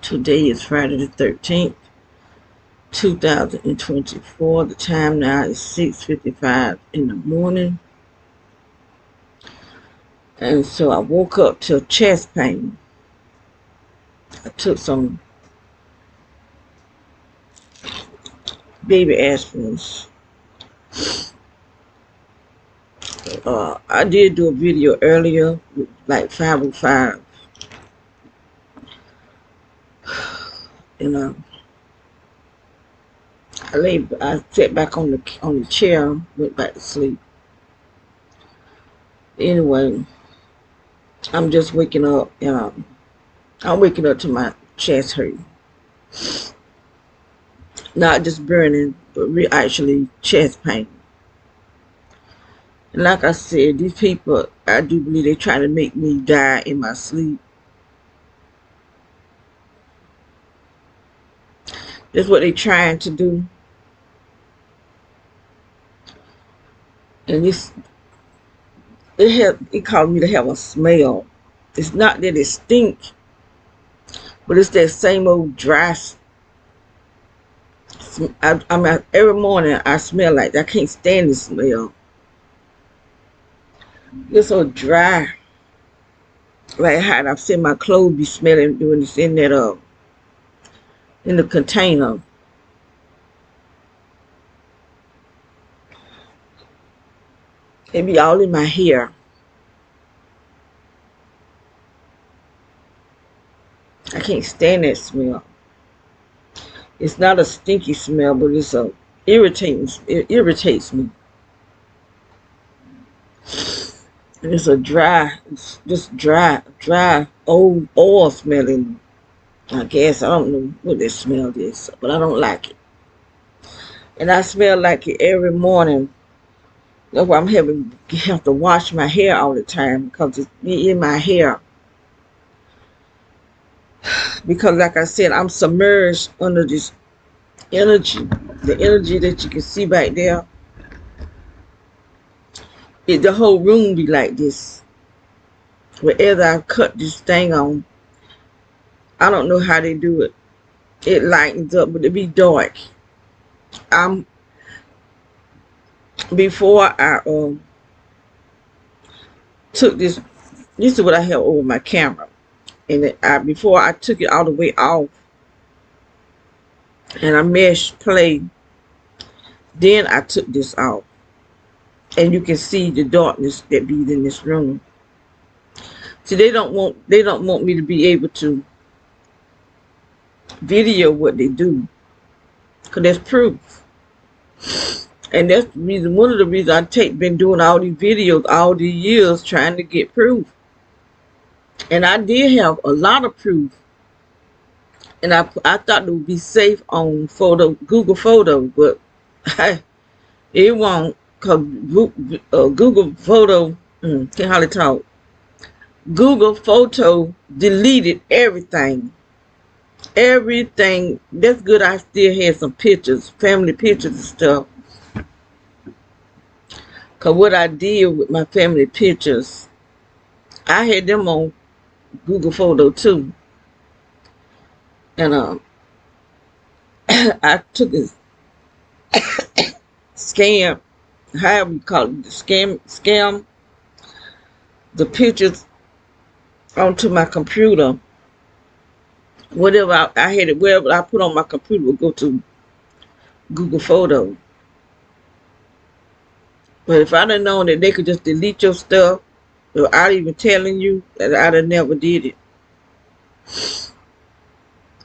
Today is Friday the 13th, 2024. The time now is 6:55 in the morning. And so I woke up to chest pain. I took some baby aspirins. I did do a video earlier with like 505. And I sat back on the chair, went back to sleep. Anyway, I'm just waking up, and I'm waking up to my chest hurt. Not just burning, but actually chest pain. And like I said, these people, I do believe they're trying to make me die in my sleep. That's what they're trying to do. And it caused me to have a smell. It's not that it stink, but it's that same old dry. I mean, every morning I smell like that. I can't stand the smell. It's so dry. Like how I've seen my clothes be smelling when it's in that in the container. It be all in my hair. I can't stand that smell. It's not a stinky smell, but it's irritating. It irritates me. And it's it's just dry, old oil smelling. I guess I don't know what this smell is, but I don't like it. And I smell like it every morning. That's why I'm have to wash my hair all the time, because it's in my hair. Because like I said, I'm submerged under this energy. The energy that you can see back there. The whole room be like this. Wherever I cut this thing on, I don't know how they do it. It lightens up, but it be dark. Before I took this is what I have over my camera. And before I took it all the way off, and I meshed play, then I took this off. And you can see the darkness that be in this room. See, they don't want me to be able to video what they do, because there's proof. And that's the reason, one of the reasons been doing all these videos all these years, trying to get proof. And I did have a lot of proof. And I thought it would be safe on Google Photo, but it won't, because Google Photo, can't hardly talk. Google Photo deleted everything. Everything. That's good. I still had some pictures, family pictures and stuff. Because what I did with my family pictures, I had them on Google Photo too. And I took a scam, however you call it, scam the pictures onto my computer. Whatever I had it, wherever I put on my computer would go to Google Photo. But if I'd have known that they could just delete your stuff without even telling you, that I'd have never did it.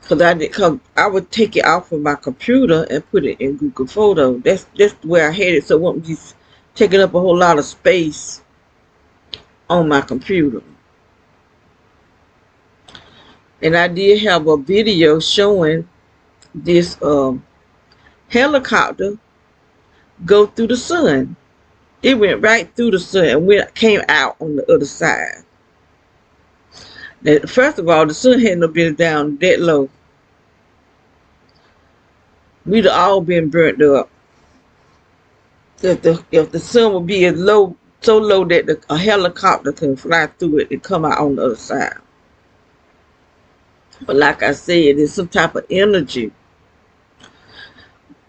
Because I would take it off of my computer and put it in Google Photo. That's where I had it, so it won't be taking up a whole lot of space on my computer. And I did have a video showing this helicopter go through the sun. It went right through the sun and came out on the other side. That first of all, the sun hadn't no been down that low. We'd all been burnt up. If the sun would be as low, so low that a helicopter can fly through it and come out on the other side. But like I said, it's some type of energy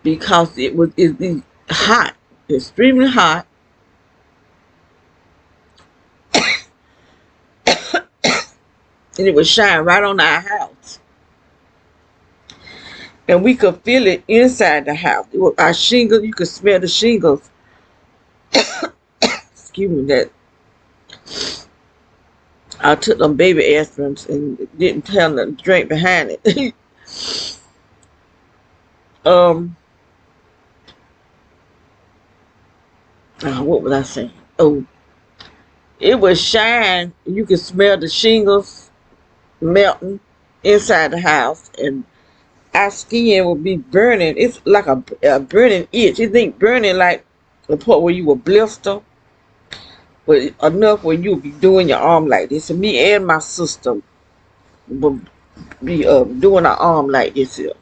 because it's hot, extremely hot. And it would shine right on our house. And we could feel it inside the house. It was our shingles, you could smell the shingles. Excuse me, that I took them baby aspirins and didn't tell them to drink behind it. What was I saying? Oh, it would shine. You could smell the shingles melting inside the house, and our skin would be burning. It's like a burning itch. You think burning like the part where you will blister, but enough where you would be doing your arm like this. And me and my sister would be doing our arm like this here.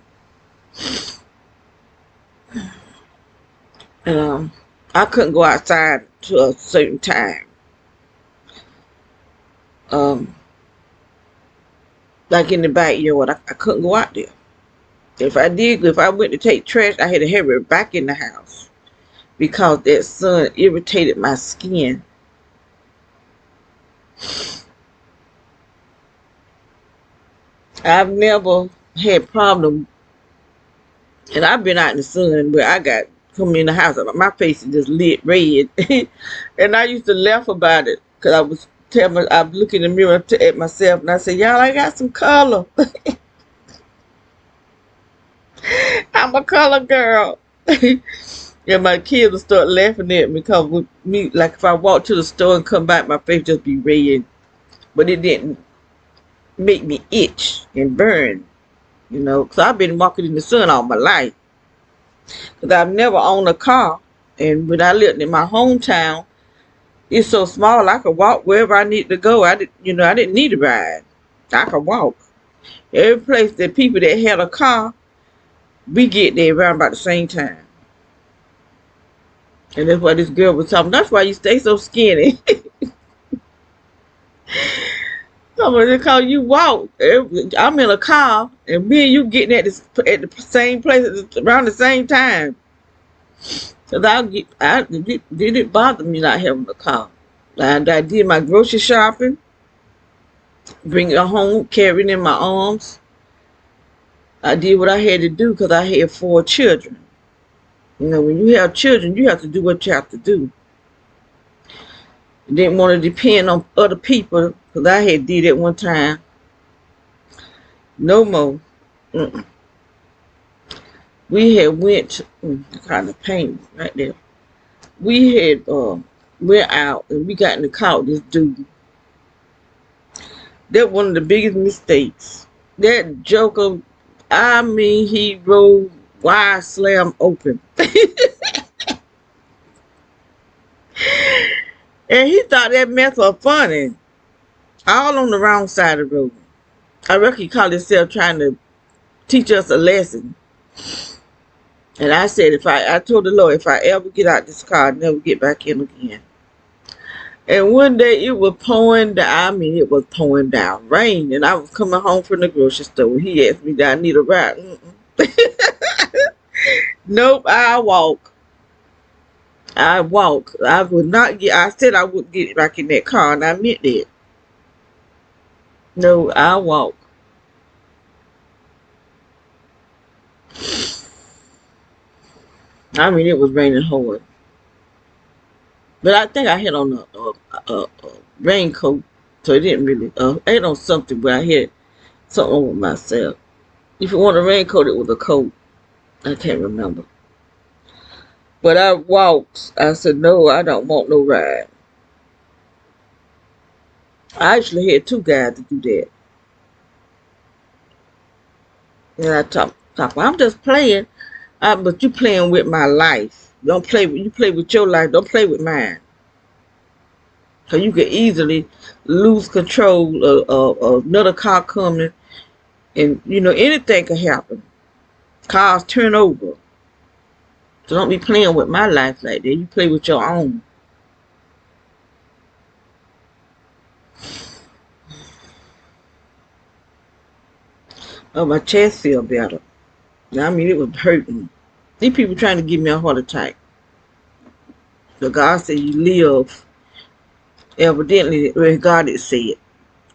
And I couldn't go outside to a certain time. Like in the backyard, I couldn't go out there. If I went to take trash, I had to hurry back in the house because that sun irritated my skin. I've never had problem, and I've been out in the sun where I got come in the house, my face is just lit red, and I used to laugh about it because I was looking in the mirror at myself, and I said, "Y'all, I got some color." I'm a color girl. And my kids will start laughing at me because with me, like if I walk to the store and come back, my face just be red, but it didn't make me itch and burn, because I've been walking in the sun all my life. Because I've never owned a car, and when I lived in my hometown, it's so small I could walk wherever I need to go. I didn't need a ride. I could walk. Every place that people that had a car, we get there around about the same time. And that's why this girl was talking. That's why you stay so skinny. Because you walk. I'm in a car, and me and you getting at the same place around the same time. Because it didn't bother me not having a car. I did my grocery shopping, bring it home, carry it in my arms. I did what I had to do because I had 4 children. When you have children, you have to do what you have to do. I didn't want to depend on other people because I had did it one time. No more. We had went kind of pain right there. We had went out and we got in the car with this dude. That one of the biggest mistakes. That joker, he rolled wide slam open. And he thought that mess was funny. All on the wrong side of the road. I reckon he called himself trying to teach us a lesson. And I said, I told the Lord, if I ever get out this car, I'll never get back in again. And one day it was pouring down. It was pouring down rain. And I was coming home from the grocery store. He asked me, "Do I need a ride?" Nope, I walk. I would not get, I said I wouldn't get back in that car, and I meant that. No, I walk. It was raining hard. But I think I had on a raincoat, so it didn't really, I had on something, but I had something on with myself. If you want a raincoat, it was a coat. I can't remember. But I walked. I said, no, I don't want no ride. I actually had 2 guys to do that. And I talk, I'm just playing. But you playing with my life. You play with your life. Don't play with mine. Cause you could easily lose control of another car coming, and anything could happen. Cars turn over. So don't be playing with my life like that. You play with your own. Oh, my chest feel better. I mean, it was hurting. These people trying to give me a heart attack. So God said you live. Evidently, well, God did say it.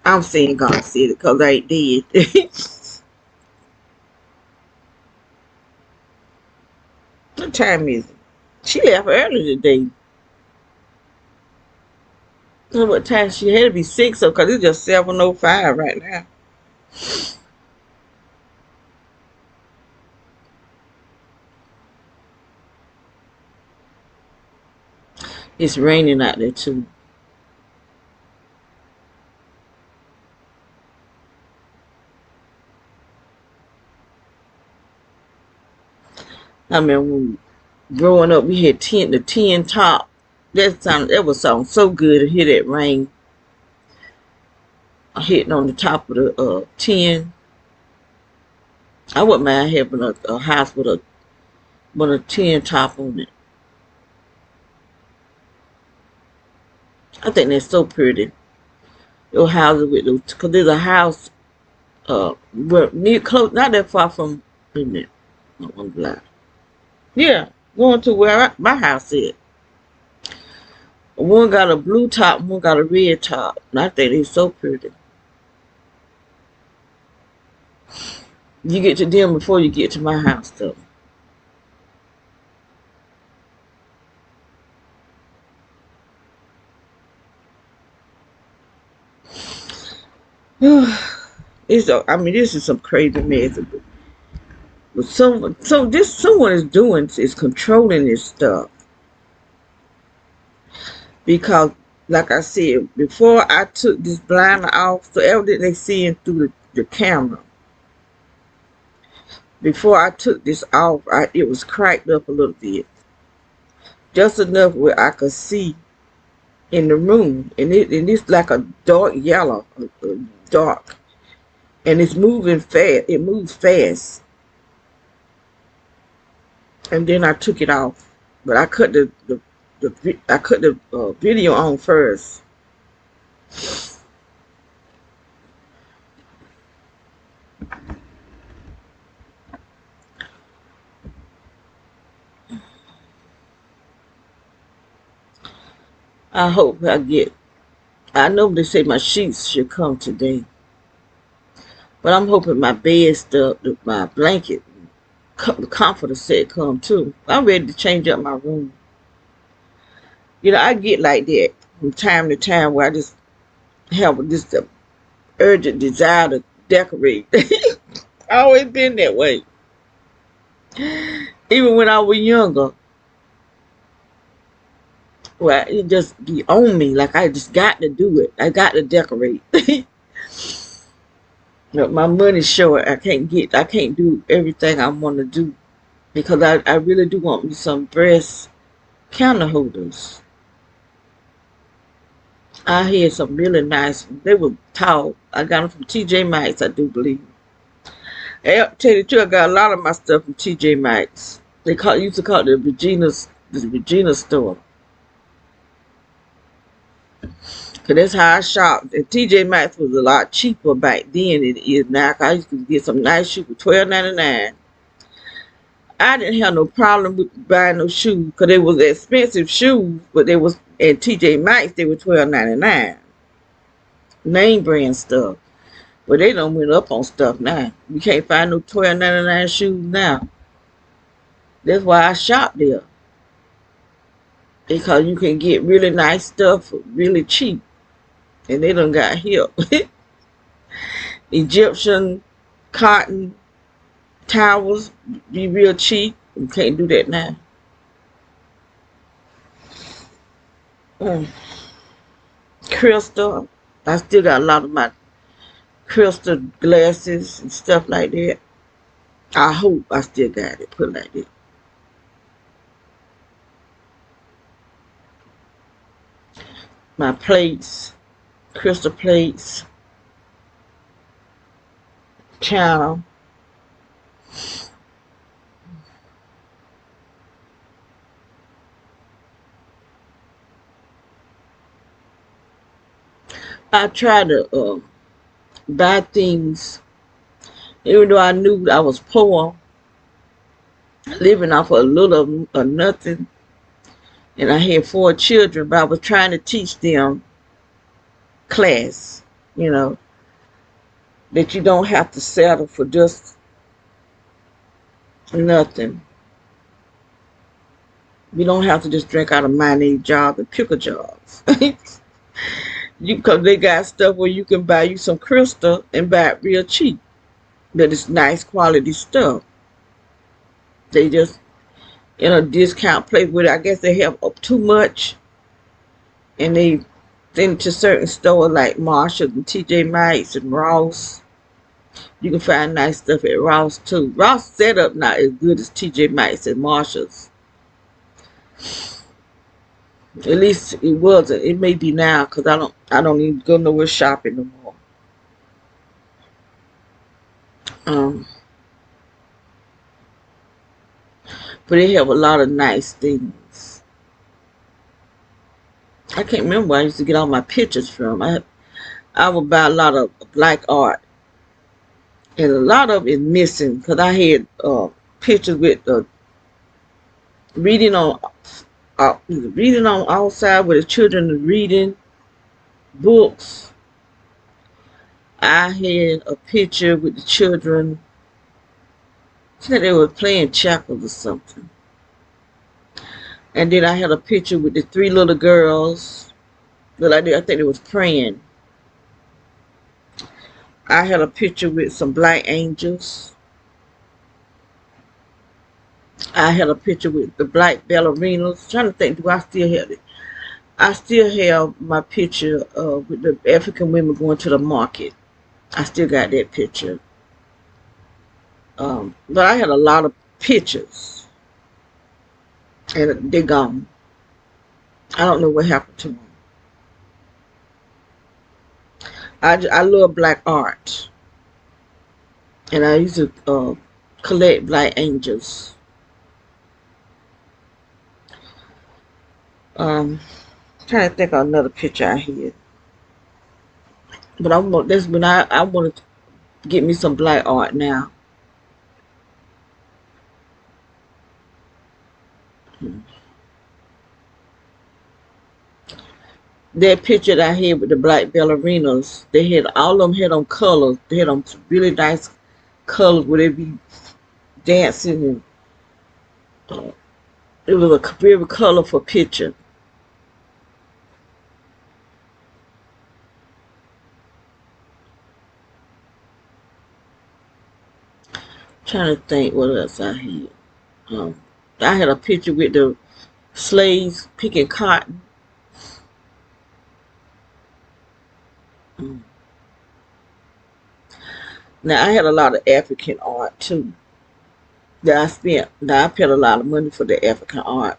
I'm saying God said it because I ain't dead. What time is it? She left early today. So what time? She had to be 6, so because it's just 7:05 right now. It's raining out there too. I mean, growing up, we had the tin top. That would sound so good to hear that rain hitting on the top of the tin. I wouldn't mind having a house with a tin top on it. I think that's so pretty. Those houses with those, because there's a house near close, not that far from. Wait a minute, I'm blind. Yeah, going to where my house is. One got a blue top, one got a red top. And I think they're so pretty. You get to them before you get to my house, though. This is some crazy mess. But someone is controlling this stuff. Because, like I said, before I took this blind off, so evidently they seeing through the camera. Before I took this off, it was cracked up a little bit. Just enough where I could see in the room. And it's like a dark yellow, dark. And it's moving fast. It moves fast. And then I took it off. But I cut the video on first. I know they say my sheets should come today. But I'm hoping my bed stuff, my blanket, the comforter set come too. I'm ready to change up my room. I get like that from time to time where I just have this urgent desire to decorate. I always been that way. Even when I was younger, well, it just be on me. Like I just got to do it. I got to decorate. My money's short. I can't do everything I want to do because I really do want me some brass candle holders. I had some really nice. They were tall. I got them from TJ Maxx, I do believe. I'll tell you the truth, I got a lot of my stuff from TJ Maxx. Used to call it the Regina store. Cause that's how I shopped. And TJ Maxx was a lot cheaper back then than it is now. I used to get some nice shoes for $12.99. I didn't have no problem with buying no shoes because they was expensive shoes, but they was at TJ Maxx they were $12.99. Name brand stuff. But they done went up on stuff now. You can't find no $12.99 shoes now. That's why I shop there. Because you can get really nice stuff really cheap. And they done got help. Egyptian cotton towels be real cheap. You can't do that now. Crystal. I still got a lot of my crystal glasses and stuff like that. I hope I still got it. Put it like that. my plates, crystal plates, china. I try to buy things, even though I knew I was poor, living off a little or nothing, and I had 4 children, but I was trying to teach them class, you know, that you don't have to settle for just nothing. You don't have to just drink out of mayonnaise jars and pickle jars. Cause they got stuff where you can buy you some crystal and buy it real cheap. But it's nice quality stuff. They just in a discount place where I guess they have up too much, and they send it to certain stores like Marshalls and TJ Maxx and Ross. You can find nice stuff at Ross too. Ross setup not as good as TJ Maxx and Marshalls. At least it wasn't. It may be now because I don't even go nowhere shopping no more. But they have a lot of nice things. I can't remember where I used to get all my pictures from. I would buy a lot of black art, and a lot of it missing because I had pictures with reading on outside where the children are reading books. I had a picture with the children. I think they were playing checkers or something. And then I had a picture with the 3 little girls that I think they was praying. I had a picture with some black angels. I had a picture with the black ballerinas. I'm trying to think, do I still have it? I still have my picture with the African women going to the market. I still got that picture. But I had a lot of pictures, and they're gone. I don't know what happened to them. I love black art, and I used to collect black angels. Trying to think of another picture I had, but that's when I want to get me some black art now. That picture that I had with the black ballerinas, they had all of them had on colors. They had on really nice colors where they be dancing, and it was a very colorful picture. Trying to think what else I had. I had a picture with the slaves picking cotton. Now I had a lot of African art too. That I paid a lot of money for the African art.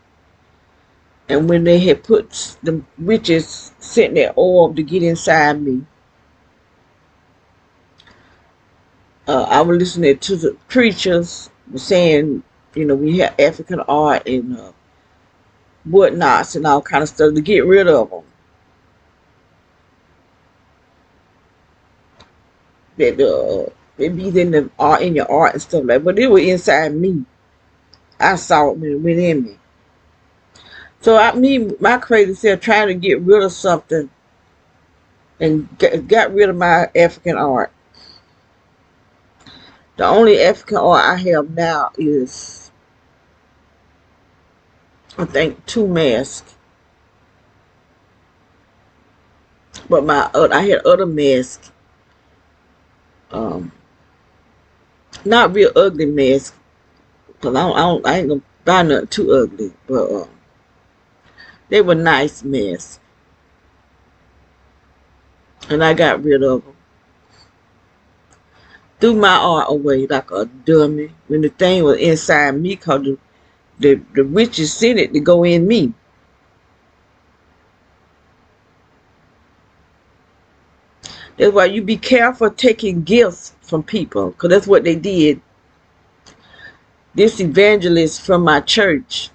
And when they had put the witches sent their orb to get inside me, I was listening to the preachers saying, we have African art and whatnots and all kind of stuff to get rid of them. That it be in the art, in your art and stuff like. But it was inside me. I saw it when it went in me. So my creator said trying to get rid of something, and got rid of my African art. The only African art I have now is, I think, 2 masks. But I had other masks. Not real ugly masks, cause I ain't gonna buy nothing too ugly. But they were nice masks, and I got rid of them. Threw my art away like a dummy when the thing was inside me, cause the witches sent it to go in me. That's why you be careful taking gifts from people, because that's what they did. This evangelist from my church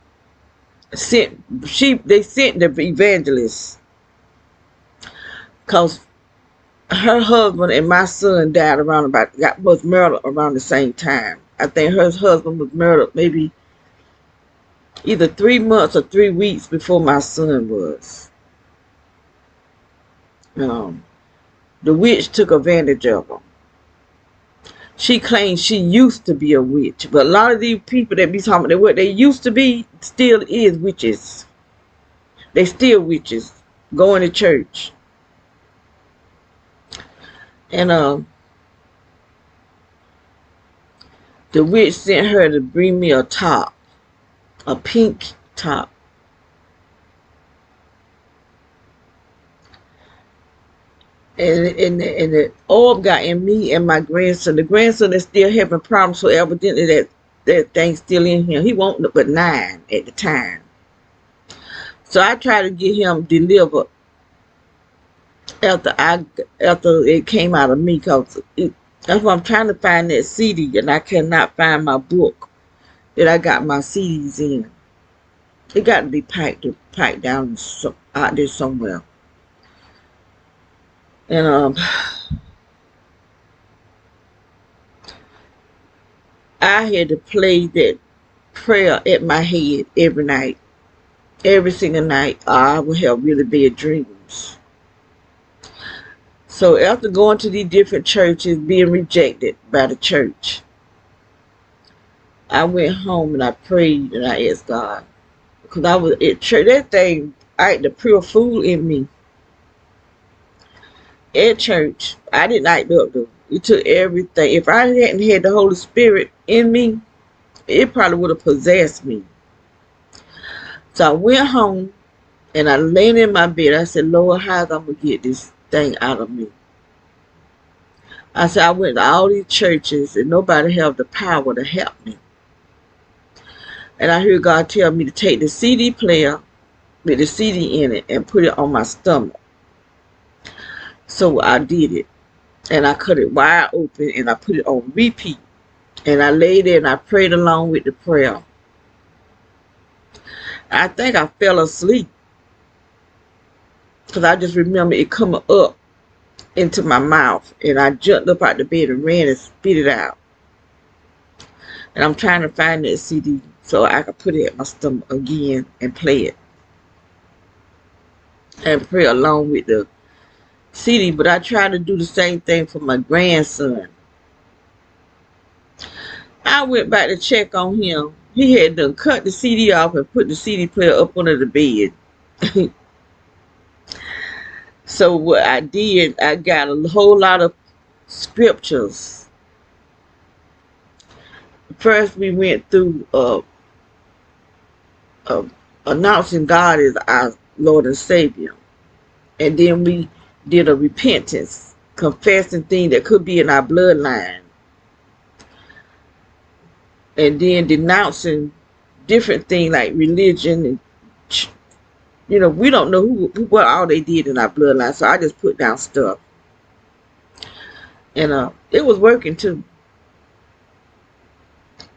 they sent the evangelist because her husband and my son died was murdered around the same time. I think her husband was murdered maybe either 3 months or 3 weeks before my son was. The witch took advantage of him. She claims she used to be a witch, but a lot of these people that be talking about what they used to be still is witches. They still witches going to church. And the witch sent her to bring me a top, a pink top. And the orb got in me and my grandson. The grandson is still having problems, so evidently that thing's still in him. He won't but 9 at the time. So I tried to get him delivered after it came out of me, because that's why I'm trying to find that CD, and I cannot find my book that I got my CDs in. It got to be packed down out there somewhere. And I had to play that prayer at my head every night, every single night, or I would have really bad dreams. So after going to these different churches, being rejected by the church, I went home and I prayed and I asked God, because I was at church. That thing, I had the pure fool in me. At church, I didn't act up though. It took everything. If I hadn't had the Holy Spirit in me, it probably would have possessed me. So I went home and I laid in my bed. I said, Lord, how's I'm going to get this thing out of me? I said, I went to all these churches and nobody have the power to help me. And I heard God tell me to take the CD player with the CD in it and put it on my stomach. So I did it, and I cut it wide open, and I put it on repeat, and I laid there and I prayed along with the prayer. I think I fell asleep, because I just remember it coming up into my mouth, and I jumped up out the bed and ran and spit it out. And I'm trying to find that CD so I can put it at my stomach again and play it and pray along with the CD. But I tried to do the same thing for my grandson. I went back to check on him. He had done cut the CD off and put the CD player up under the bed. So what I did, I got a whole lot of scriptures. First we went through announcing God as our Lord and Savior. And then we did a repentance, confessing things that could be in our bloodline. And then denouncing different things like religion and, you know, we don't know what all they did in our bloodline. So I just put down stuff. And it was working too.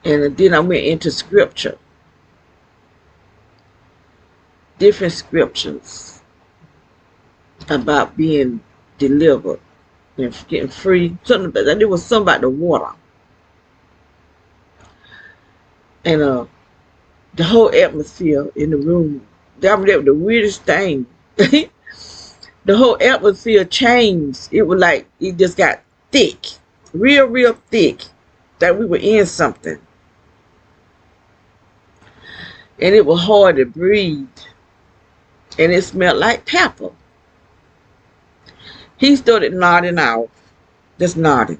And then I went into scripture. Different scriptures about being delivered and getting free. There was something about the water. And the whole atmosphere in the room. That was the weirdest thing. The whole atmosphere changed. It was like it just got thick. Real thick. That we were in something. And it was hard to breathe. And it smelled like pepper. He started nodding off. Just nodding.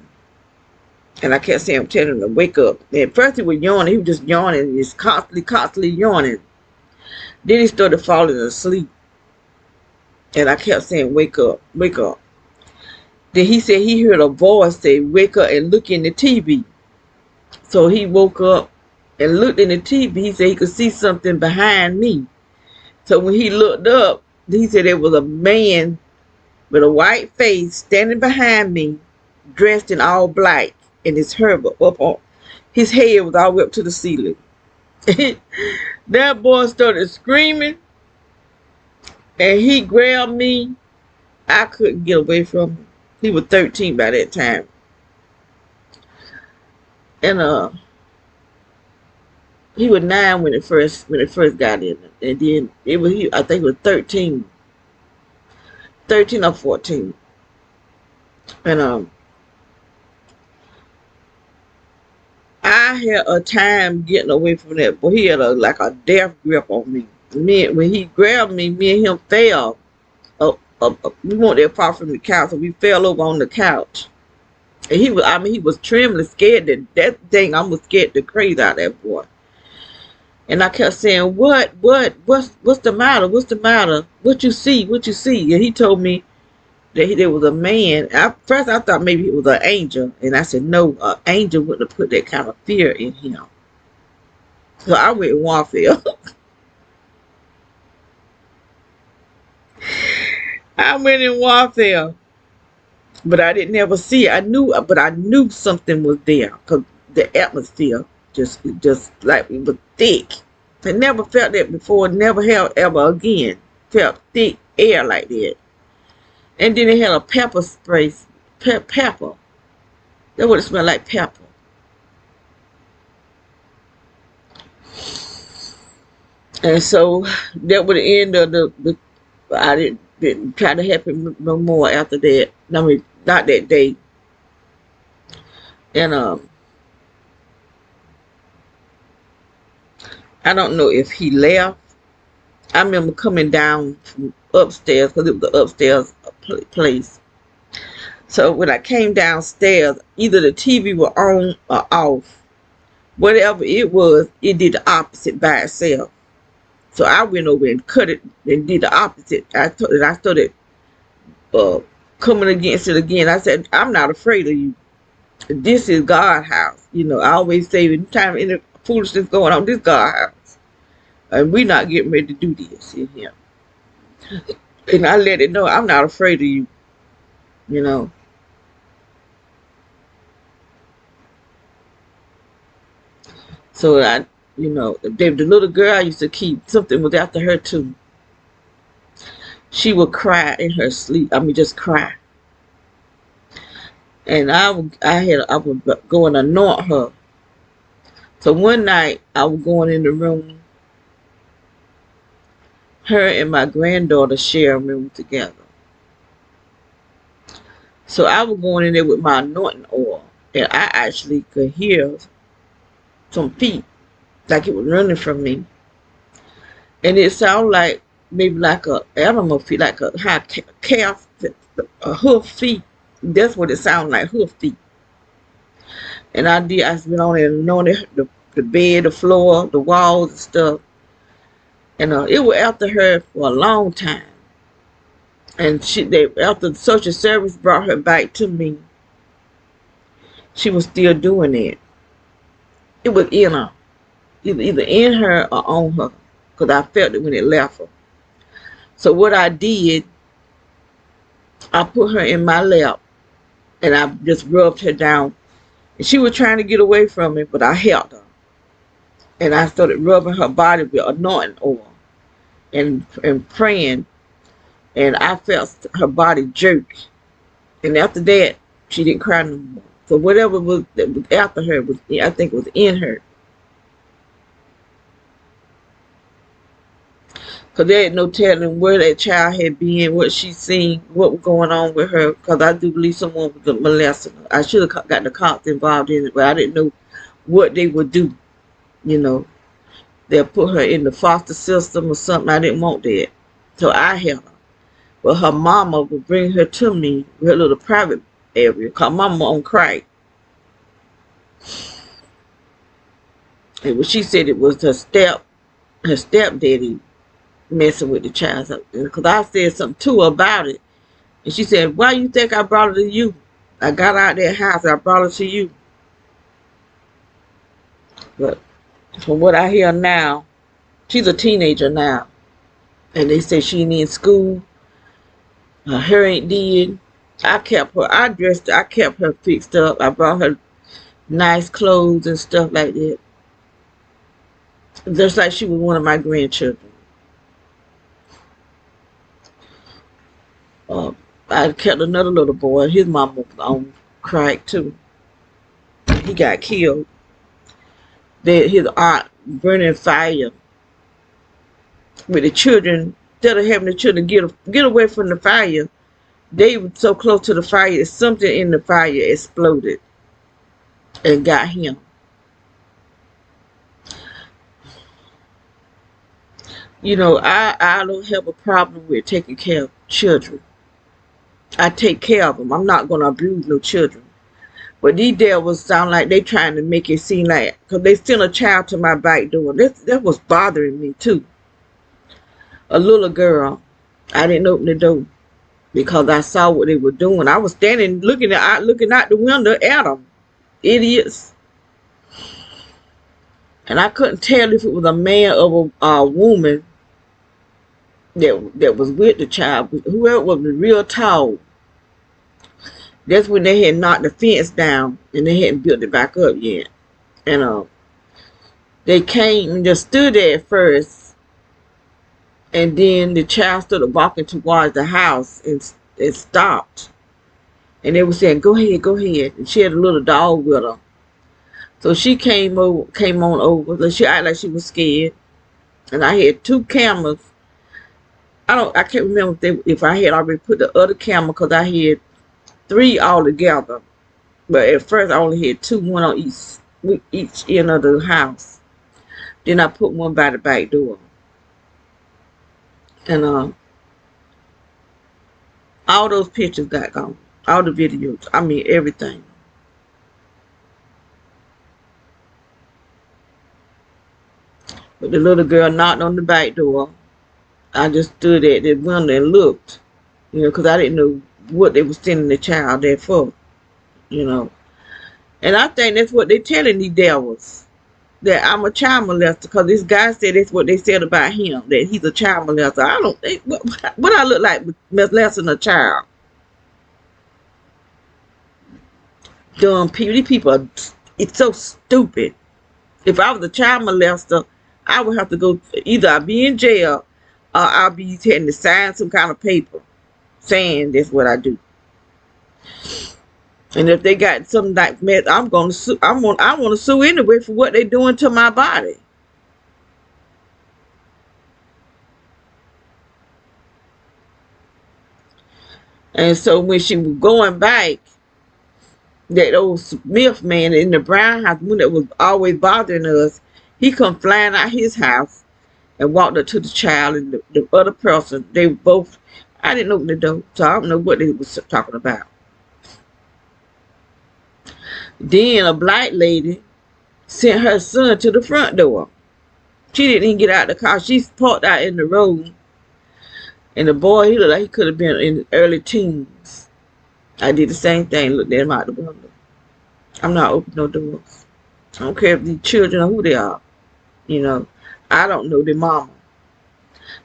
And I kept saying, I'm telling him to wake up. And at first he was yawning. He was just yawning. He's constantly yawning. Then he started falling asleep. And I kept saying, wake up, wake up. Then he said he heard a voice say, wake up and look in the TV. So he woke up and looked in the TV. He said he could see something behind me. So when he looked up, he said there was a man with a white face standing behind me, dressed in all black, and his hair was up on his head was all the way up to the ceiling. That boy started screaming, and he grabbed me. I couldn't get away from him. He was 13 by that time. And he was 9 when it first got in, and then I think it was 13 or 14. And I had a time getting away from that, but he had like a death grip on me. When he grabbed me, me and him fell. We weren't that far from the couch, so we fell over on the couch. And he was trembling, scared that thing. I was scared the crazy out of that boy. And I kept saying, what's the matter? What's the matter? What you see? What you see? And he told me that there was a man. First I thought maybe it was an angel. And I said, no, an angel wouldn't have put that kind of fear in him. So I went in warfare. I went in warfare. But I didn't ever see it. I knew something was there. Because the atmosphere just like it was thick. I never felt that before. Never have ever again felt thick air like that. And then it had a pepper spray. Pepper. That's what it smelled like, pepper. And so that was the end of the I didn't try to happen no more after that. I mean, not that day. And I don't know if he left. I remember coming down from upstairs because it was the upstairs place. So when I came downstairs, either the TV was on or off. Whatever it was, it did the opposite by itself. So I went over and cut it and did the opposite. I started coming against it again. I said, I'm not afraid of you. This is God's house. You know, I always say anytime any foolishness going on, this is God's house. And we're not getting ready to do this in here. And I let it know, I'm not afraid of you. You know. So the little girl I used to keep, something was after her too. She would cry in her sleep. I mean, just cry. And I would go and anoint her. So one night I was going in the room. Her and my granddaughter share a room together. So I was going in there with my anointing oil, and I actually could hear some feet, like it was running from me. And it sounded like maybe like a animal feet, like a high calf, a hoof feet. That's what it sounded like, hoof feet. And I went on and anointed the bed, the floor, the walls and stuff. And it was after her for a long time. And after the social service brought her back to me, she was still doing it. It was in her. Either in her or on her. Because I felt it when it left her. So what I did, I put her in my lap. And I just rubbed her down. And she was trying to get away from me, but I held her. And I started rubbing her body with anointing oil. And praying. And I felt her body jerk. And after that, she didn't cry no more. So whatever was after her, I think it was in her. Because there ain't no telling where that child had been, what she seen, what was going on with her. Because I do believe someone was molesting her. I should have got the cops involved in it, but I didn't know what they would do. You know, they'll put her in the foster system or something. I didn't want that. So I held her. But her mama would bring her to me, her little private area, because mama on crack. And when she said it was her stepdaddy messing with the child. Because I said something to her about it. And she said, why you think I brought her to you? I got out of that house, I brought her to you. But from what I hear now, she's a teenager now. And they say she ain't in school. Her hair ain't did. I kept her, I dressed her, I kept her fixed up. I brought her nice clothes and stuff like that. Just like she was one of my grandchildren. Uh, I kept another little boy. His mama was on crack too. He got killed. His aunt burning fire with the children. Instead of having the children get away from the fire, they were so close to the fire that something in the fire exploded and got him. You know, I don't have a problem with taking care of children. I take care of them. I'm not going to abuse no children. But these devils sound like they trying to make it seem like, because they sent a child to my back door. That was bothering me too. A little girl. I didn't open the door because I saw what they were doing. I was standing looking out the window at them. Idiots. And I couldn't tell if it was a man or a woman that was with the child. Whoever was real tall. That's when they had knocked the fence down and they hadn't built it back up yet. And they came and just stood there at first. And then the child started walking towards the house and stopped. And they were saying, go ahead, go ahead. And she had a little dog with her. So she came on over. She acted like she was scared. And I had 2 cameras. I can't remember if I had already put the other camera because I had 3 all together. But at first I only had 2, one on each end of the house. Then I put one by the back door. And all those pictures got gone. All the videos. I mean everything. But the little girl knocked on the back door. I just stood at the window and looked. You know, because I didn't know what they were sending the child there for. You know. And I think that's what they're telling these devils. That I'm a child molester. Because this guy said that's what they said about him. That he's a child molester. I don't think. What I look like molesting a child? Dumb people. These people it's so stupid. If I was a child molester, I would have to go. Either I'll be in jail or I'll be having to sign some kind of paper saying that's what I do. And if they got something like meth, I'm gonna sue. I want to sue anyway for what they're doing to my body. And so when she was going back, that old Smith man in the brown house, one that was always bothering us, he come flying out his house and walked up to the child and the other person. They were both. I didn't open the door, so I don't know what they was talking about. Then a black lady sent her son to the front door. She didn't even get out of the car. She parked out in the road. And the boy, he looked like he could have been in his early teens. I did the same thing, looked at him out the window. I'm not opening no doors. I don't care if these children or who they are. You know, I don't know their mama.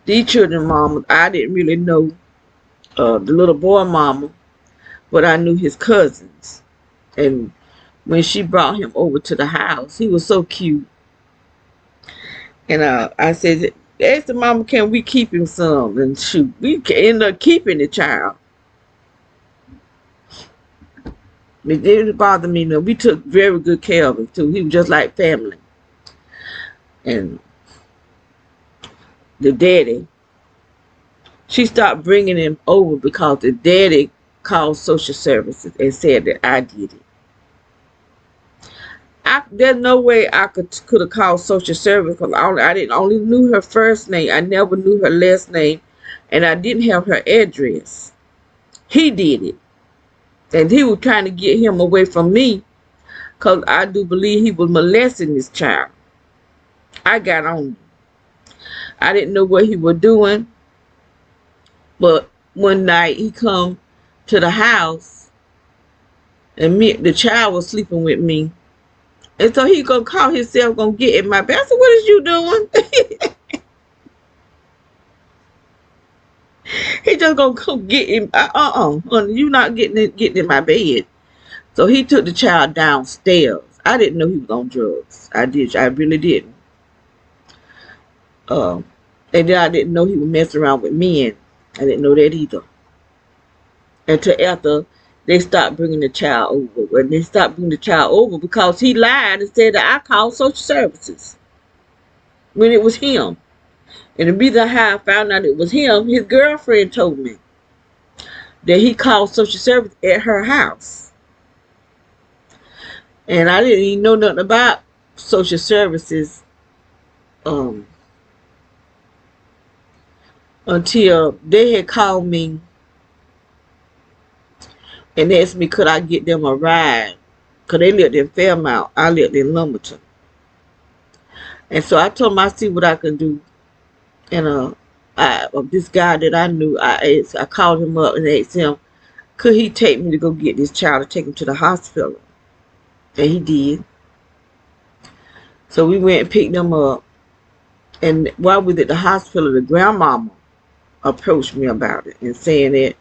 These children mamas, I didn't really know the little boy mama, but I knew his cousins. And when she brought him over to the house, he was so cute. And I said, ask the mama, can we keep him some? And shoot, we ended up keeping the child. It didn't bother me, no. We took very good care of him, too. He was just like family. And the daddy, she stopped bringing him over because the daddy called social services and said that I did it. There's no way I could have called social service because I didn't only knew her first name. I never knew her last name, and I didn't have her address. He did it, and he was trying to get him away from me because I do believe he was molesting this child. I got on him. I didn't know what he was doing, but one night he come to the house, and the child was sleeping with me. And so he gonna call himself, gonna get in my bed. I said, what is you doing? He just gonna come get him. Honey, you not getting in my bed. So he took the child downstairs. I didn't know he was on drugs. I really didn't. And then I didn't know he was messing around with men. I didn't know that either. Until after they stopped bringing the child over. When they stopped bringing the child over because he lied and said that I called social services when it was him. And the reason how I found out it was him, his girlfriend told me that he called social service at her house. And I didn't even know nothing about social services until they had called me and asked me could I get them a ride. Because they lived in Fairmount. I lived in Lumberton. And so I told them I see what I can do. And this guy that I knew, I called him up and asked him, could he take me to go get this child to take him to the hospital? And he did. So we went and picked them up. And while we was at the hospital, the grandmama approached me about it and saying that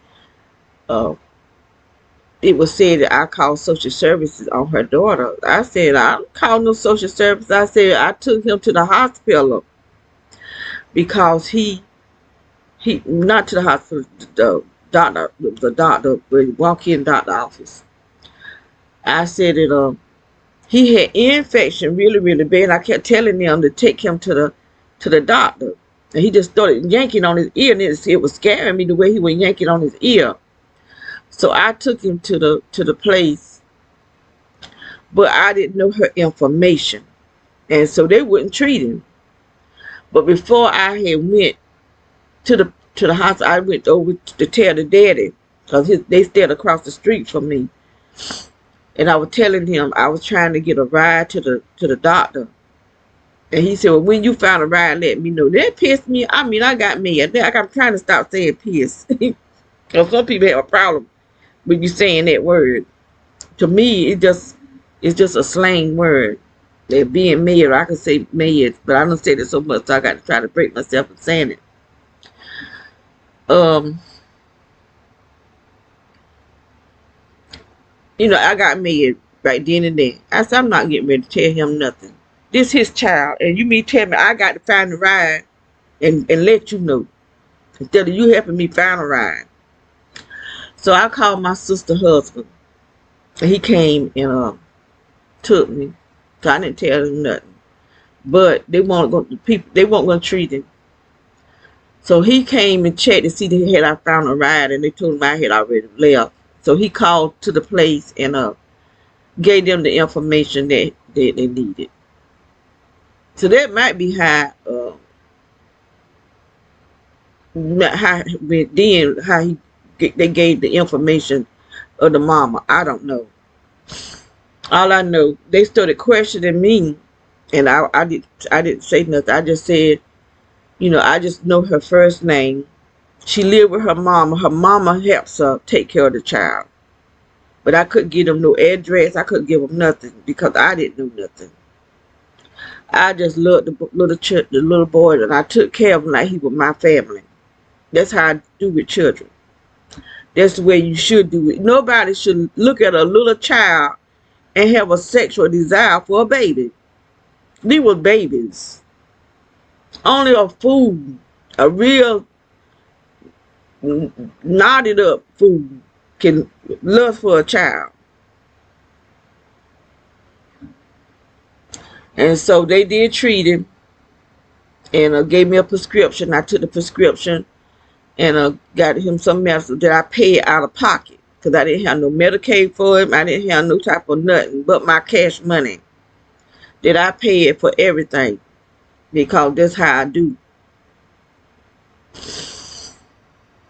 it was said that I called social services on her daughter. I said, I don't call no social service. I said, I took him to the hospital because he not to the hospital, the doctor, walk-in doctor office. I said that he had infection really, really bad. I kept telling them to take him to the doctor. And he just started yanking on his ear, and it was scaring me the way he was yanking on his ear. So I took him to the place, but I didn't know her information, and so they wouldn't treat him. But before I had went to the hospital, I went over to tell the daddy because they stayed across the street from me, and I was telling him I was trying to get a ride to the doctor. And he said, well, when you found a ride, let me know. That pissed me. I mean, I got mad. I'm trying to stop saying piss. Because some people have a problem with you saying that word. To me, it's just a slang word. They're being mad. I can say mad, but I don't say it so much, so I got to try to break myself from saying it. I got mad right then and there. I said, I'm not getting ready to tell him nothing. This his child, and you mean tell me I got to find a ride and let you know instead of you helping me find a ride. So I called my sister's husband, and he came and took me. So I didn't tell him nothing, but they weren't going to treat him. So he came and checked to see that I found a ride, and they told him I had already left. So he called to the place and gave them the information that they needed. So that might be how they gave the information of the mama. I don't know. All I know, they started questioning me, and I didn't say nothing. I just said, I just know her first name. She lived with her mama. Her mama helps her take care of the child. But I couldn't give them no address. I couldn't give them nothing because I didn't know nothing. I just loved the little boy, and I took care of him like he was my family. That's how I do with children. That's the way you should do it. Nobody should look at a little child and have a sexual desire for a baby. These were babies. Only a fool, a real knotted up fool, can lust for a child. And so they did treat him and gave me a prescription. I took the prescription and got him some medicine that I paid out of pocket because I didn't have no Medicaid for him. I didn't have no type of nothing but my cash money that I paid for everything because that's how I do.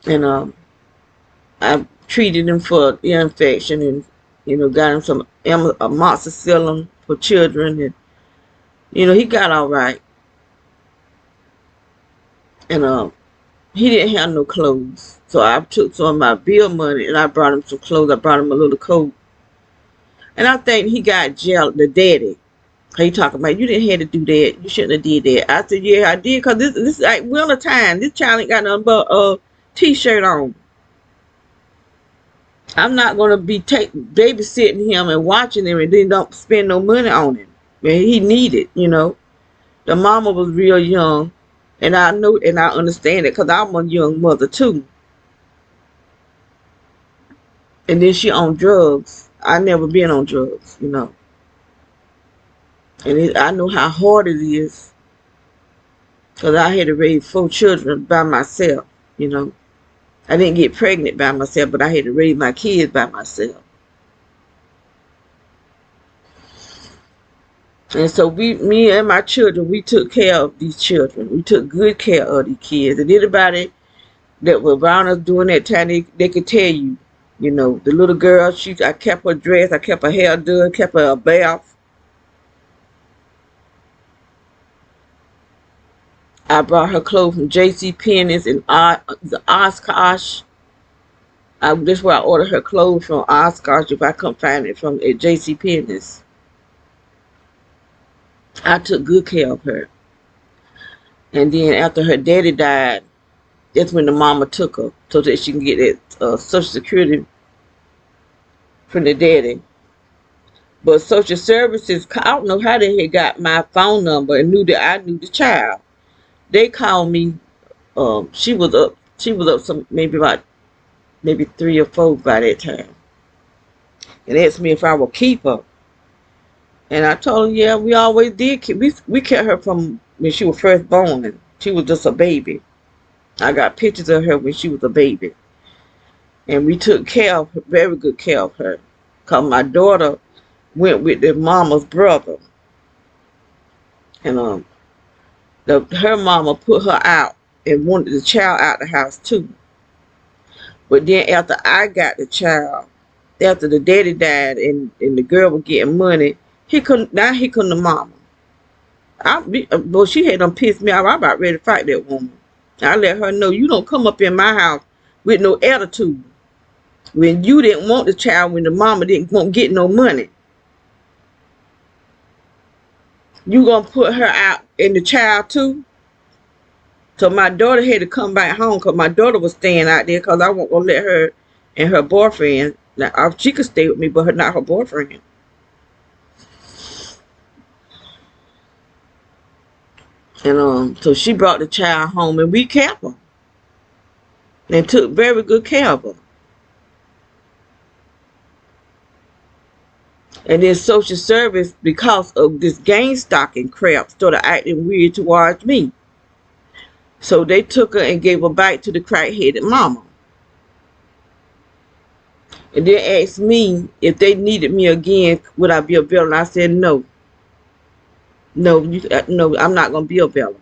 And I treated him for ear infection and got him some amoxicillin for children, and he got all right. And he didn't have no clothes, so I took some of my bill money and I brought him some clothes. I brought him a little coat, and I think he got jealous. The daddy, he talking about, you didn't have to do that. You shouldn't have did that. I said, yeah, I did, because this is like winter time. This child ain't got nothing but t-shirt on. I'm not gonna be babysitting him and watching him and then don't spend no money on him. And he needed, you know. The mama was real young, and I know and I understand it because I'm a young mother too. And then she on drugs. I never been on drugs, you know. And I know how hard it is because I had to raise 4 children by myself, you know. I didn't get pregnant by myself, but I had to raise my kids by myself. And so me and my children, we took care of these children. We took good care of these kids. And anybody that was around us during that time, they could tell you, you know, the little girl, I kept her dressed, I kept her hair done, kept her a bath. I brought her clothes from J.C. Penney's and the Oshkosh. That's where I ordered her clothes from, Oshkosh, if I couldn't find it from at J.C. Penney's. I took good care of her. And then after her daddy died, that's when the mama took her so that she can get that Social Security from the daddy. But social services, I don't know how they had got my phone number and knew that I knew the child. They called me. She was up some maybe 3 or 4 by that time, and asked me if I would keep her. And I told her, yeah, we always did keep. We kept her from when she was first born. She was just a baby. I got pictures of her when she was a baby, and we took care of her, very good care of her. Cause my daughter went with the mama's brother, and her mama put her out and wanted the child out the house too. But then after I got the child, after the daddy died and the girl was getting money, he couldn't the mama. Well, she had done pissed me off. I about ready to fight that woman. I let her know, you don't come up in my house with no attitude. When you didn't want the child, when the mama won't get no money. You gonna put her out and the child too? So my daughter had to come back home because my daughter was staying out there because I wasn't gonna let her and her boyfriend. Now she could stay with me, but not her boyfriend. And so she brought the child home and we kept her and took very good care of her. And then social service, because of this gang stalking crap, started acting weird towards me. So they took her and gave her back to the crack-headed mama. And then asked me if they needed me again, would I be available? And I said no. No, I'm not going to be available.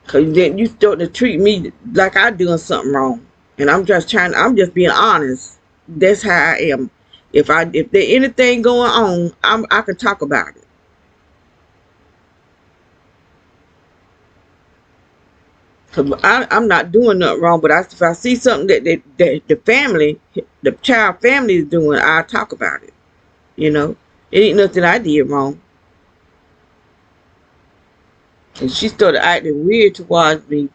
Because then you start to treat me like I'm doing something wrong. And I'm just being honest. That's how I am. If there's anything going on, I can talk about it. Cause I'm not doing nothing wrong, but if I see something that the child family is doing, I'll talk about it. You know, it ain't nothing I did wrong. And she started acting weird towards me.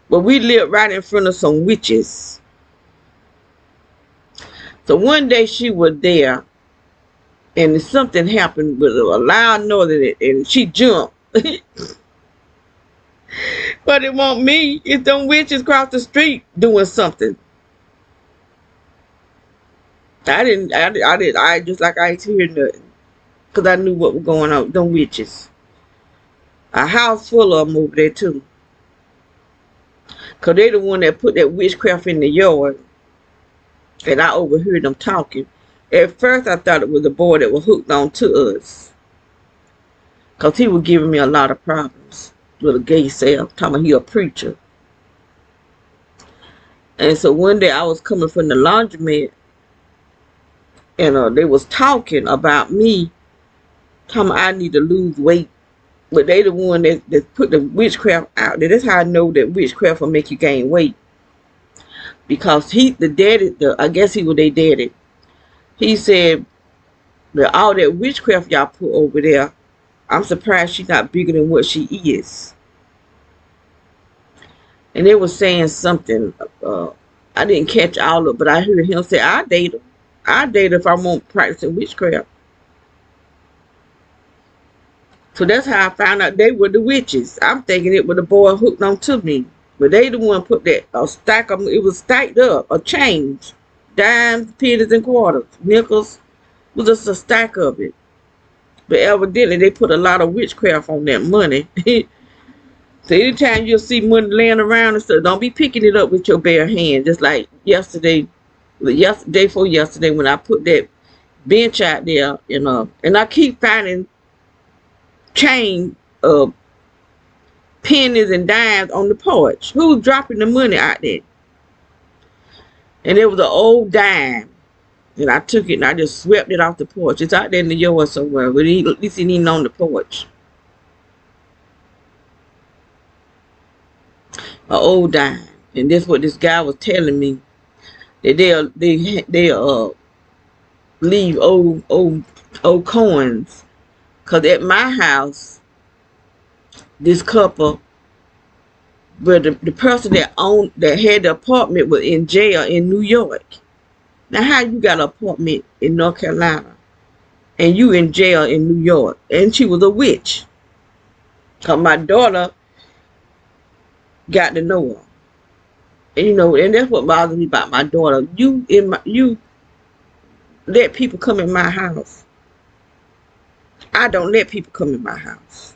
But we lived right in front of some witches. So one day she was there, and something happened with a loud noise, and she jumped. But it wasn't me. It's them witches across the street doing something. I just like I ain't hear nothing. Because I knew what was going on. Them witches. A house full of them over there too. Because they the one that put that witchcraft in the yard. And I overheard them talking. At first I thought it was a boy that was hooked on to us. Because he was giving me a lot of problems. With a gay self. Talking about he a preacher. And so one day I was coming from the laundromat. And they was talking about me. Talking about I need to lose weight. But they the one that put the witchcraft out there. That's how I know that witchcraft will make you gain weight. Because I guess he was their daddy. He said that all that witchcraft y'all put over there I'm surprised she's not bigger than what she is. And they was saying something. I didn't catch all of it, but I heard him say, "I date her. I date her if I won't practicing witchcraft." So that's how I found out they were the witches. I'm thinking it was the boy hooked on to me. But they the one put that a stack of it was stacked up, a change. Dimes, pennies, and quarters. Nickels was just a stack of it. But evidently they put a lot of witchcraft on that money. So anytime you'll see money laying around and stuff, don't be picking it up with your bare hand. Just like yesterday before yesterday when I put that bench out there, and I keep finding chain pennies and dimes on the porch. Who's dropping the money out there? And it was an old dime. And I took it and I just swept it off the porch. It's out there in the yard somewhere, but at least it ain't on the porch. An old dime. And that's what this guy was telling me. That they'll leave old coins. Cause at my house, this couple, but the person that had the apartment was in jail in New York. Now how you got an apartment in North Carolina and you in jail in New York? And she was a witch. Cause my daughter got to know her. And and that's what bothers me about my daughter. You let people come in my house. I don't let people come in my house.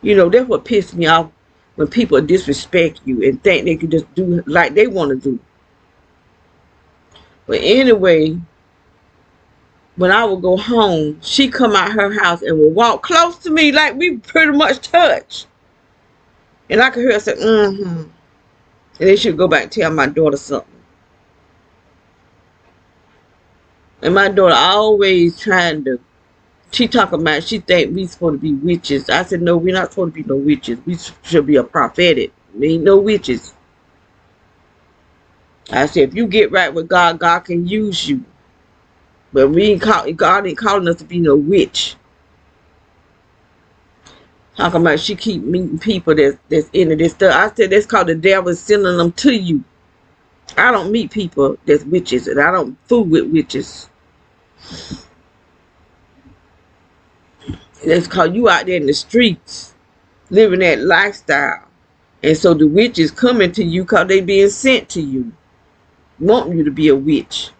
That's what pissed me off, when people disrespect you and think they can just do like they want to do. But anyway, when I would go home, she come out her house and would walk close to me like we pretty much touch. And I could hear her say, mm-hmm. And then she would go back and tell my daughter something. And my daughter always trying to, she talking about, she think we supposed to be witches. I said, no, we're not supposed to be no witches. We should be a prophetic. We ain't no witches. I said, if you get right with God, God can use you. But God ain't calling us to be no witch. Talking about she keep meeting people that's into this stuff. I said, that's called the devil sending them to you. I don't meet people that's witches, and I don't fool with witches. That's called you out there in the streets, living that lifestyle. And so the witches coming to you because they being sent to you, wanting you to be a witch.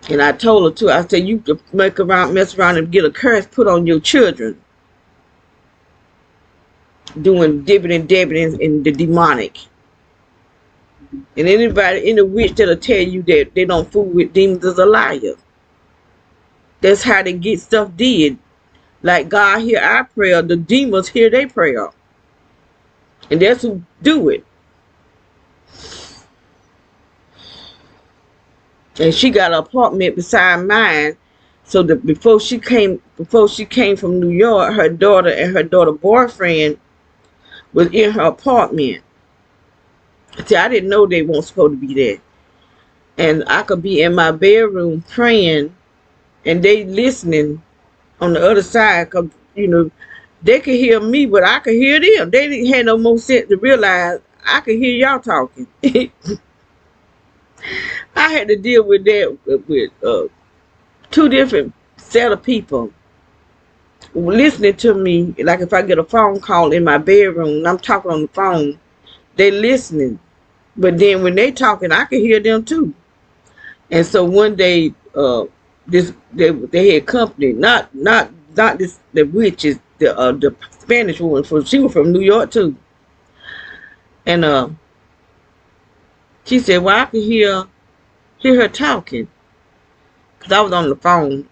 And I told her too, I said, you could mess around and get a curse put on your children. Doing dibbing and the demonic. And anybody in the witch that'll tell you that they don't fool with demons is a liar. That's how they get stuff did. Like God hear our prayer, the demons hear their prayer. And that's who do it. And she got an apartment beside mine. So before she came from New York, her daughter and her daughter boyfriend was in her apartment. See, I didn't know they weren't supposed to be there. And I could be in my bedroom praying, and they listening on the other side, because, they could hear me, but I could hear them. They didn't have no more sense to realize I could hear y'all talking. I had to deal with that with two different set of people listening to me. Like if I get a phone call in my bedroom and I'm talking on the phone, they listening. But then when they talking, I can hear them too. And so one day, they had company, not the witches, the Spanish woman, she was from New York too. And she said, well, I could hear her talking, because I was on the phone,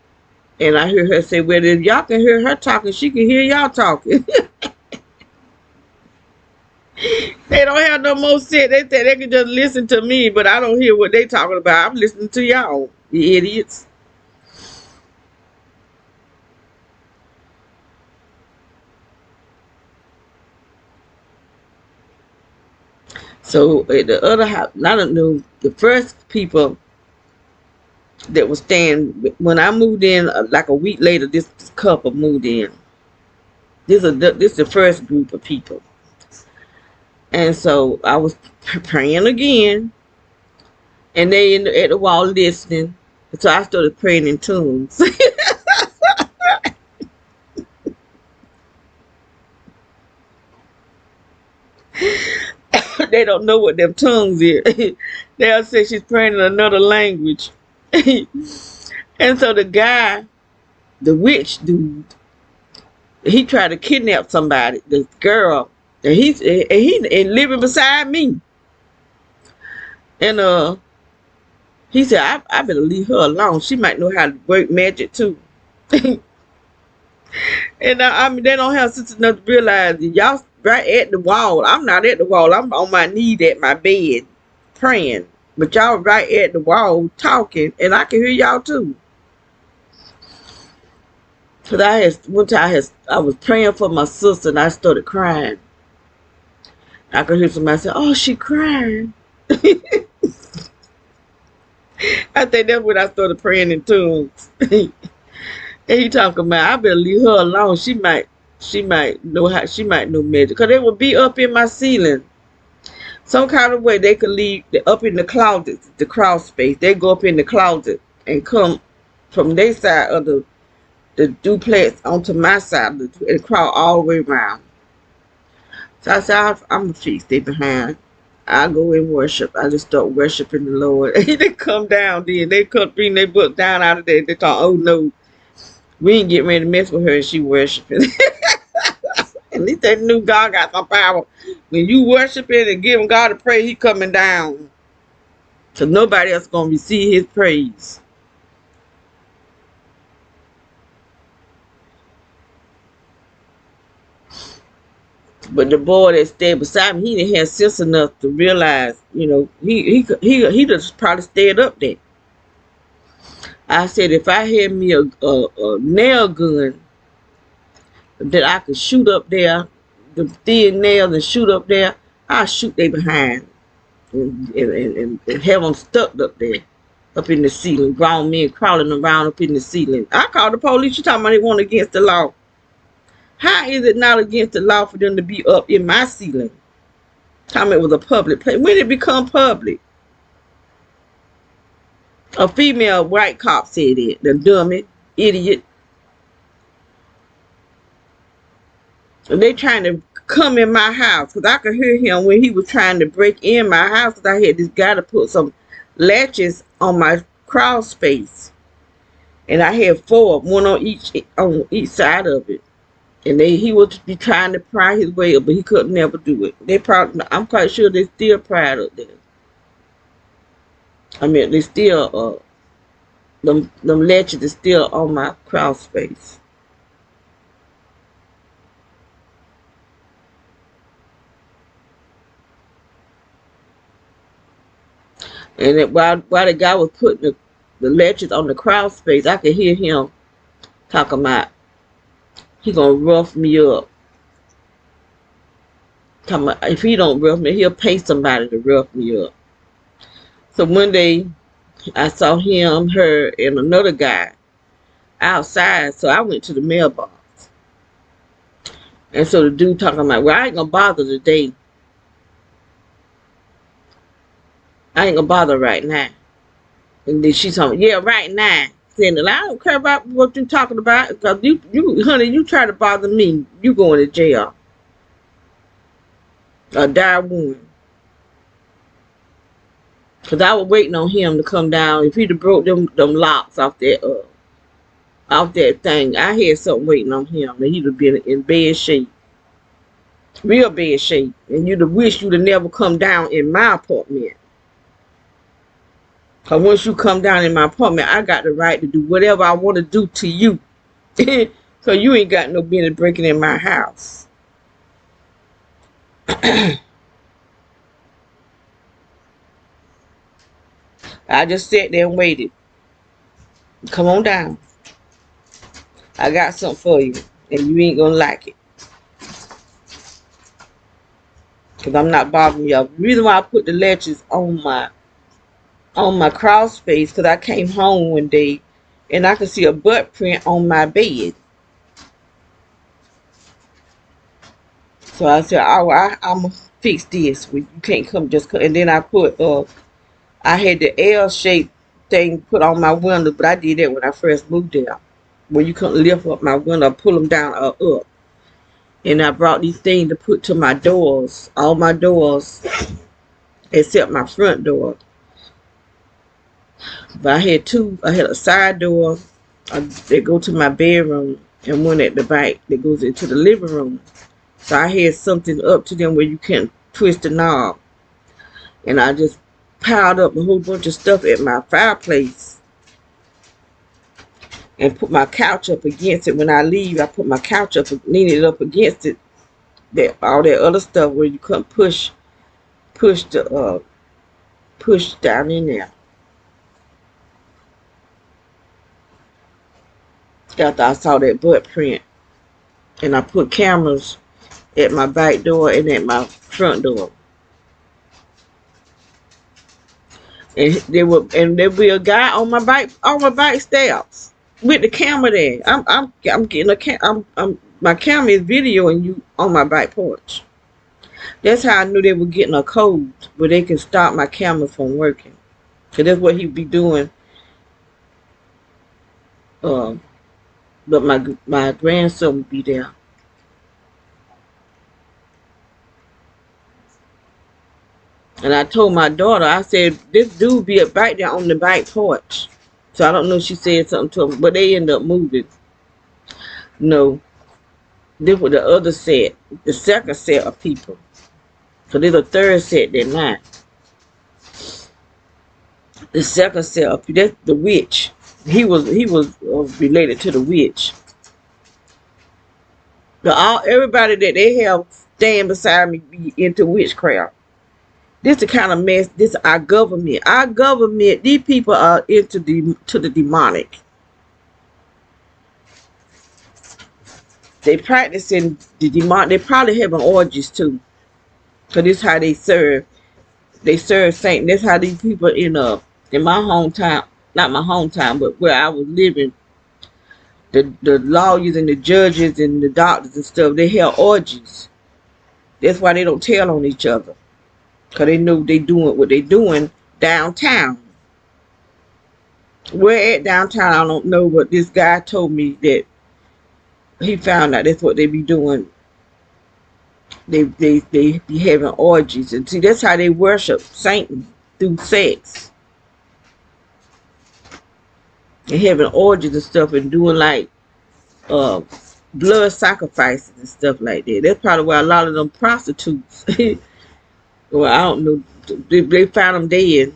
and I hear her say, well, if y'all can hear her talking, she can hear y'all talking. They don't have no more sense. They said they can just listen to me, but I don't hear what they talking about. I'm listening to y'all, you idiots. So at the other house, I don't know, the first people that was staying. When I moved in, like a week later, this couple moved in. This is the first group of people. And so I was praying again, and they at the wall listening. So I started praying in tongues. They don't know what them tongues is. They'll say she's praying in another language. And so the guy, the witch dude, he tried to kidnap somebody, this girl, and he living beside me. And he said, I better leave her alone. She might know how to work magic too. And I mean, they don't have sense enough to realize that y'all right at the wall. I'm not at the wall. I'm on my knees at my bed praying. But y'all right at the wall talking, and I can hear y'all too. Cause one time I was praying for my sister and I started crying. I could hear somebody say, "Oh, she crying." I think that's when I started praying in tongues. And he talking about, I better leave her alone. She might know magic. Cause they would be up in my ceiling. Some kind of way they could leave up in the closet, the crawl space. They go up in the closet and come from their side of the duplex onto my side and crawl all the way around. So I said, I'm gonna fix they behind. I go and worship. I just start worshiping the Lord. They come down then. They come bring their book down out of there. They thought, oh no. We ain't getting ready to mess with her and she worshiping. At least they knew God got some power. When you worshiping and giving God a praise, he coming down. So nobody else gonna receive his praise. But the boy that stayed beside me, he didn't have sense enough to realize, he just probably stayed up there. I said, if I had me a nail gun that I could shoot up there, the thin nails and shoot up there, I'll shoot they behind and have them stuck up there, up in the ceiling. Grown men crawling around up in the ceiling. I called the police. You talking about they want against the law. How is it not against the law for them to be up in my ceiling? Talking about it was a public place. When did it become public? A female white cop said it. The dummy, idiot. And they trying to come in my house because I could hear him when he was trying to break in my house because I had this guy to put some latches on my crawl space. And I had 4, one on each side of it. And he would be trying to pry his way up, but he could never do it. I'm quite sure they still pried up there. I mean, they still, them latches is still on my crawl space. And while the guy was putting the latches on the crawl space, I could hear him talking about, he gonna rough me up. Talking about, if he don't rough me, he'll pay somebody to rough me up. So one day, I saw him, her, and another guy outside. So I went to the mailbox. And so the dude talking about, well, I ain't gonna bother today. I ain't gonna bother right now. And then she's talking, yeah, right now. Saying that I don't care about what you're talking about. Because honey, you try to bother me, you going to jail. Or die woman. Because I was waiting on him to come down. If he'd have broke them locks off that thing, I had something waiting on him. And he'd have been in bad shape. Real bad shape. And you'd have wished you'd have never come down in my apartment. Because once you come down in my apartment, I got the right to do whatever I want to do to you. So you ain't got no business breaking in my house. I just sat there and waited. Come on down. I got something for you. And you ain't going to like it. Because I'm not bothering y'all. The reason why I put the latches on my on my crawl space because I came home one day and I could see a butt print on my bed. So I said, "Oh, I'm gonna fix this. You can't come just come." And then I had the L-shaped thing put on my window, but I did that when I first moved there, where you couldn't lift up my window, pull them down or up. And I brought these things to put to my doors, all my doors, except my front door. But I had two. I had a side door that go to my bedroom, and one at the back that goes into the living room. So I had something up to them where you can twist the knob. And I just piled up a whole bunch of stuff at my fireplace and put my couch up against it. When I leave, I put my couch up, lean it up against it. That all that other stuff where you couldn't push down in there. After I saw that butt print, and I put cameras at my back door and at my front door. And there'll be a guy on my bike steps with the camera there. I'm getting my camera is videoing you on my back porch. That's how I knew they were getting a code where they can stop my camera from working. Cause that's what he'd be doing. But my grandson would be there. And I told my daughter, I said, this dude be back there on the back porch. So I don't know if she said something to him, but they end up moving. No. This was the other set, the second set of people. So there's a third set that night. The second set of people, that's the witch. He was related to the witch. Everybody that they have stand beside me be into witchcraft. This the kind of mess. This is our government. Our government. These people are into the demonic. They practicing the demonic. They probably having orgies too. Cause this is how they serve. They serve Satan. That's how these people in my hometown, not my hometown, but where I was living. The lawyers and the judges and the doctors and stuff. They have orgies. That's why they don't tell on each other. Because they know they doing what they doing downtown. Where at downtown, I don't know, but this guy told me that he found out that's what they be doing. They be having orgies. And see, that's how they worship Satan, through sex. They having orgies and stuff and doing like blood sacrifices and stuff like that. That's probably why a lot of them prostitutes well, I don't know. They found them dead.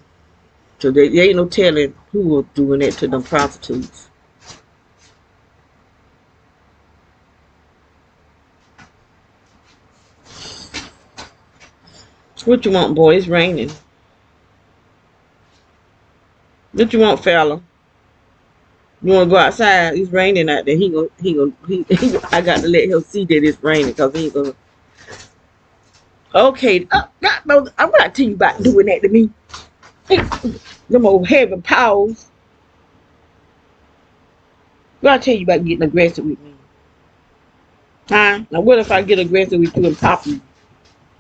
So there ain't no telling who was doing that to them prostitutes. What you want, boy? It's raining. What you want, fella? You want to go outside? It's raining out there. I got to let him see that it's raining because he ain't gonna. Okay, I'm not tell you about doing that to me. Them old heavy paws. What I tell you about getting aggressive with me? Huh? Now what if I get aggressive with you and pop you?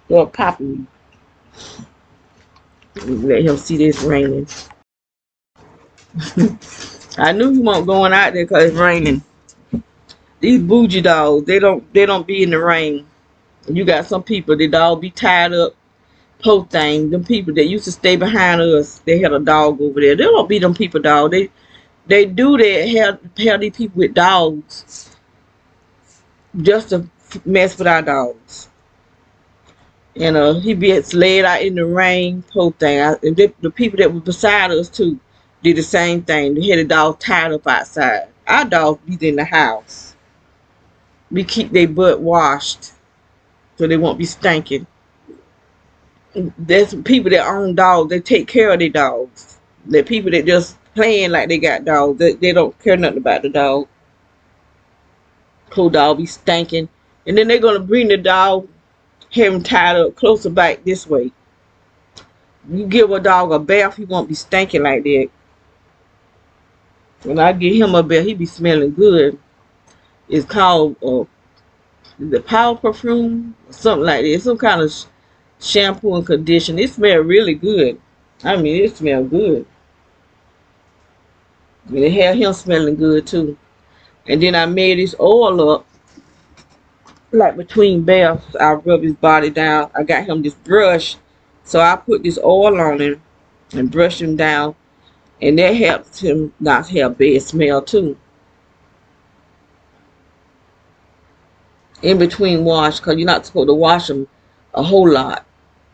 Or popping you? Let him see this raining. I knew you weren't going out there because it's raining. These bougie dogs, they don't be in the rain. You got some people that dog be tied up, post thing. Them people that used to stay behind us, they had a dog over there. They don't be them people dog. They do that, have these people with dogs just to mess with our dogs. And he be laid out in the rain, post thing. And the people that were beside us too did the same thing. They had a dog tied up outside. Our dogs be in the house. We keep their butt washed so they won't be stinking. There's people that own dogs. They take care of their dogs. The people that just playing like they got dogs. They don't care nothing about the dog. Cool dog be stinking. And then they're going to bring the dog, have him tied up closer back this way. You give a dog a bath, he won't be stinking like that. When I give him a bath, he be smelling good. It's called the Power Perfume, or something like that. It's some kind of shampoo and conditioner. It smells really good. I mean, it smells good. And it had him smelling good too. And then I made this oil up, like between baths. I rub his body down. I got him this brush, so I put this oil on him and brush him down, and that helps him not have bad smell too. In between wash, because you're not supposed to wash him a whole lot.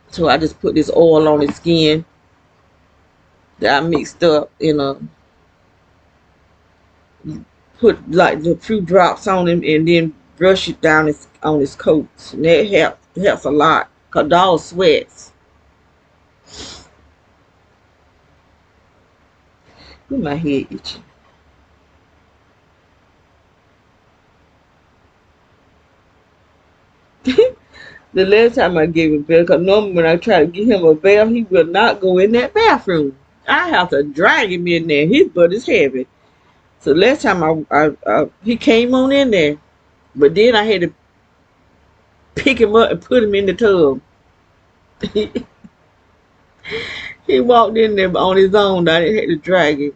So I just put this oil on his skin that I mixed up in a, put like the few drops on him and then brush it down on his coat. And that helps a lot, because dog sweats. Look, my head itchy. The last time I gave him a bath, because normally when I try to give him a bath, he will not go in that bathroom. I have to drag him in there. His butt is heavy. So last time he came on in there, but then I had to pick him up and put him in the tub. He walked in there on his own. I had to drag him.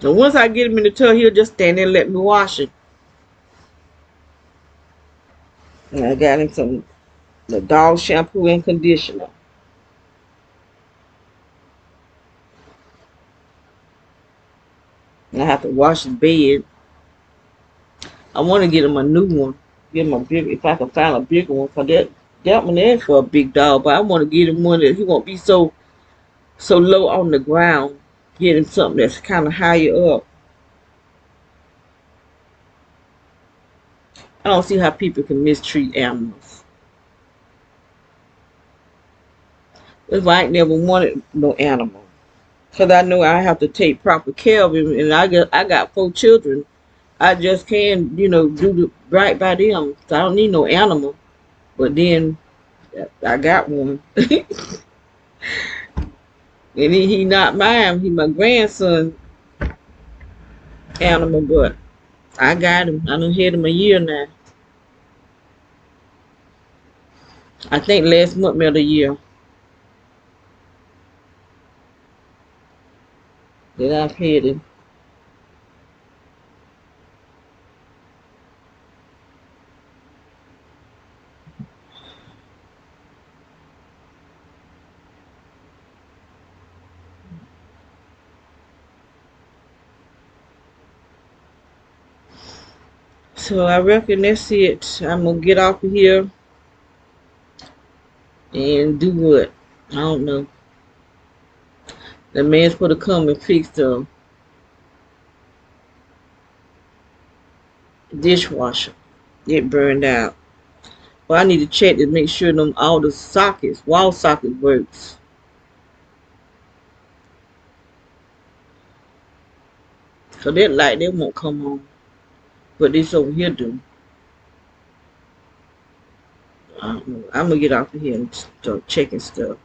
So once I get him in the tub, he'll just stand there and let me wash him. And I got him some the dog shampoo and conditioner. And I have to wash his bed. I want to get him a new one. Get him a big, if I can find a bigger one, cause that one is for a big dog. But I want to get him one that he won't be so low on the ground. Get him something that's kind of higher up. I don't see how people can mistreat animals. That's why I ain't never wanted no animal. Cause I know I have to take proper care of him, and I got 4 children. I just can't, do the right by them. So I don't need no animal. But then I got one. And he not mine. He my grandson animal, but I got him. I done had him a year now. I think last month made a year that I've had him. So I reckon that's it. I'm gonna get off of here and do what? I don't know. The man's supposed to come and fix the dishwasher. It burned out. Well, I need to check to make sure them all the sockets, wall socket works. So that light, they won't come on. But this over here do. I don't know. I'm gonna get off of here and start checking stuff.